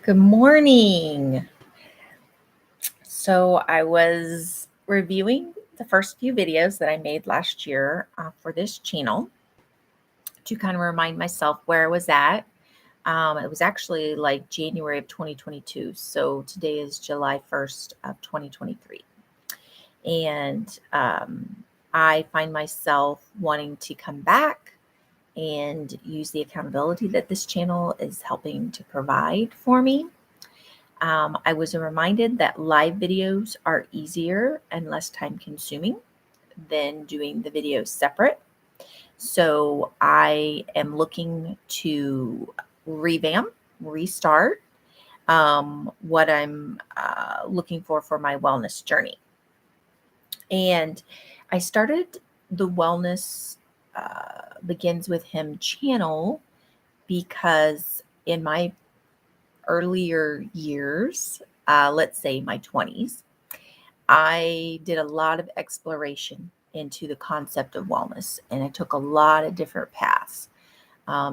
Good morning. So I was reviewing the first few videos that I made last year for this channel to kind of remind myself where I was at. It was actually like January of 2022. So today is July 1st of 2023. And I find myself wanting to come back and use the accountability that this channel is helping to provide for me. I was reminded that live videos are easier and less time consuming than doing the videos separate. So I am looking to restart what I'm looking for my wellness journey. And I started the Wellness Begins With Him channel because in my earlier years, let's say my 20s, I did a lot of exploration into the concept of wellness, and I took a lot of different paths.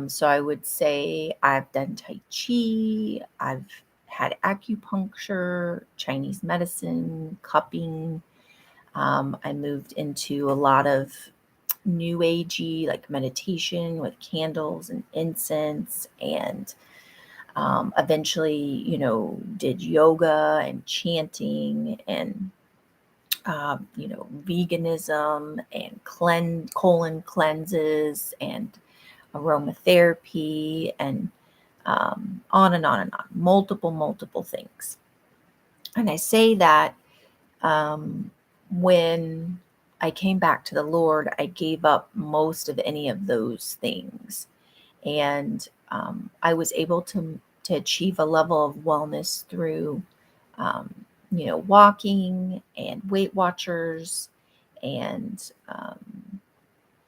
So I would say I've done Tai Chi, I've had acupuncture, Chinese medicine, cupping. I moved into a lot of new agey, like meditation with candles and incense, and eventually, did yoga and chanting and, veganism and colon cleanses and aromatherapy and on and on and on, multiple things. And I say that when I came back to the Lord, I gave up most of any of those things. And I was able to achieve a level of wellness through, walking and Weight Watchers, and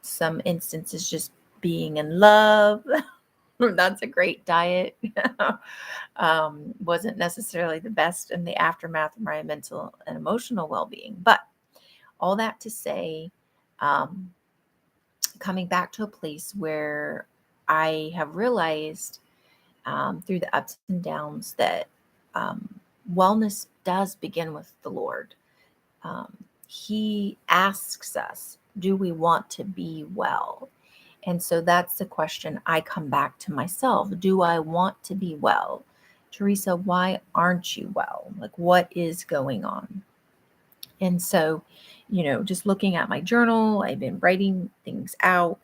some instances just being in love. That's a great diet. Wasn't necessarily the best in the aftermath of my mental and emotional well-being, but all that to say, um, coming back to a place where I have realized through the ups and downs that wellness does begin with the Lord. He asks us, do we want to be well? And so that's the question I come back to myself. Do I want to be well? Teresa, why aren't you well? Like, what is going on? And so, just looking at my journal, I've been writing things out,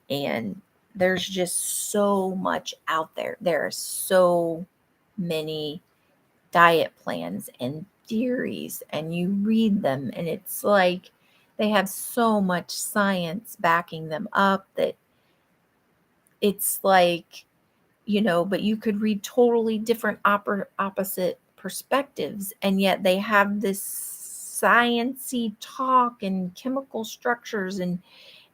and there's just so much out there. There are so many diet plans and theories, and you read them, and it's like they have so much science backing them up that it's like, but you could read totally different opposite perspectives, and yet they have this sciency talk and chemical structures, and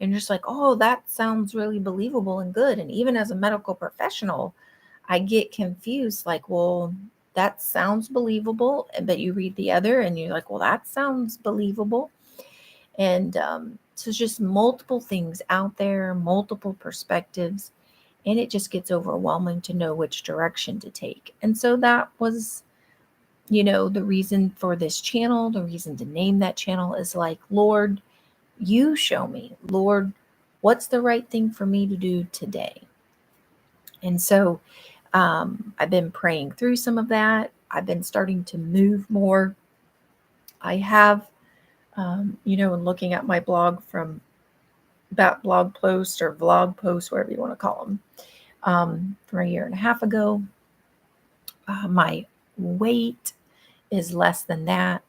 just like, oh, that sounds really believable and good. And even as a medical professional, I get confused, like, well, that sounds believable, but you read the other and you're like, well, that sounds believable. And so it's just multiple things out there, multiple perspectives, and it just gets overwhelming to know which direction to take. And so that was, the reason for this channel, the reason to name that channel is like, Lord, you show me, Lord, what's the right thing for me to do today? And so I've been praying through some of that. I've been starting to move more. I have, and looking at my blog from that blog post or vlog post, whatever you want to call them, from a year and a half ago, my weight is less than that.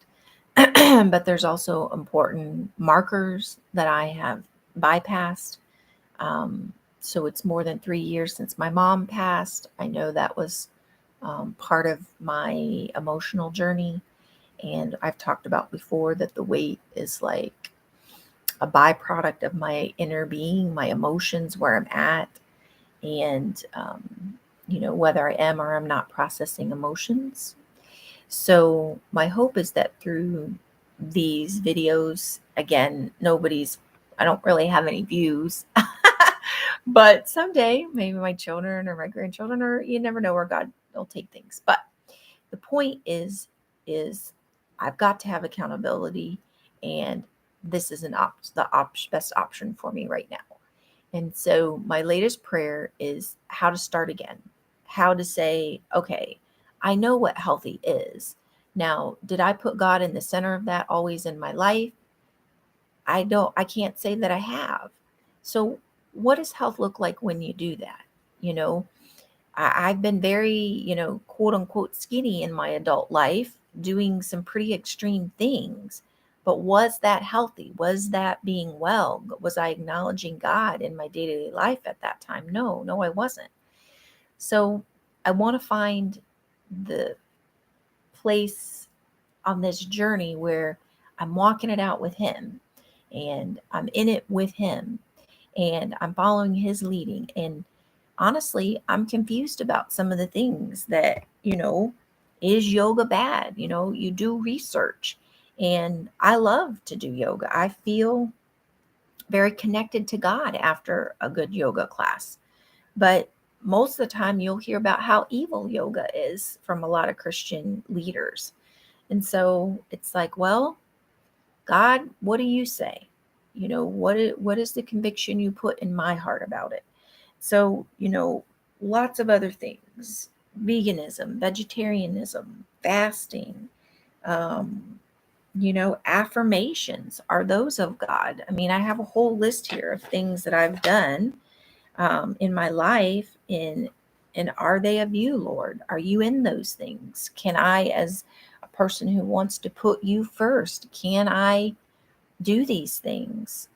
But there's also important markers that I have bypassed. So it's more than 3 years since my mom passed. I know that was part of my emotional journey. And I've talked about before that the weight is like a byproduct of my inner being, my emotions, where I'm at, and, whether I am or am not processing emotions. So my hope is that through these videos, again, I don't really have any views, But someday, maybe my children or my grandchildren, or you never know where God will take things. But the point is I've got to have accountability, and this is best option for me right now. And so my latest prayer is how to start again, how to say, okay, I know what healthy is. Now, did I put God in the center of that always in my life? I can't say that I have. So what does health look like when you do that? You know, I've been very, quote unquote skinny in my adult life, doing some pretty extreme things. But was that healthy? Was that being well? Was I acknowledging God in my day to day life at that time? No, I wasn't. So I want to find the place on this journey where I'm walking it out with Him, and I'm in it with Him, and I'm following His leading. And honestly, I'm confused about some of the things that, is yoga bad? You do research, and I love to do yoga. I feel very connected to God after a good yoga class. But most of the time, you'll hear about how evil yoga is from a lot of Christian leaders. And so it's like, well, God, what do you say? What is the conviction you put in my heart about it? So, lots of other things: veganism, vegetarianism, fasting, um, affirmations. Are those of God? I mean, I have a whole list here of things that I've done in my life. And are they of you, Lord? Are you in those things? Can I, as a person who wants to put you first, can I do these things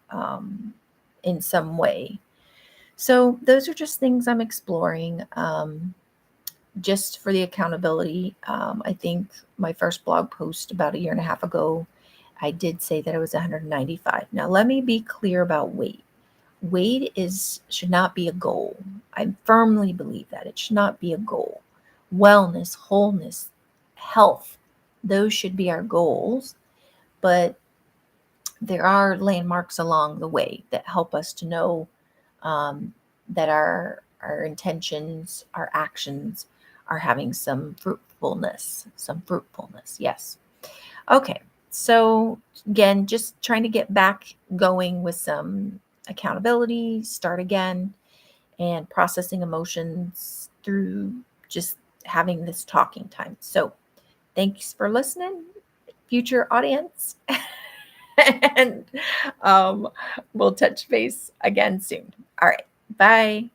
in some way? So those are just things I'm exploring, just for the accountability. I think my first blog post about a year and a half ago, I did say that I was 195. Now, let me be clear about weight. Weight should not be a goal. I firmly believe that it should not be a goal. Wellness, wholeness, health, those should be our goals. But there are landmarks along the way that help us to know that our intentions, our actions are having some fruitfulness. Yes. Okay. So again, just trying to get back going with some accountability, start again, and processing emotions through just having this talking time. So thanks for listening, future audience. And we'll touch base again soon. All right. Bye.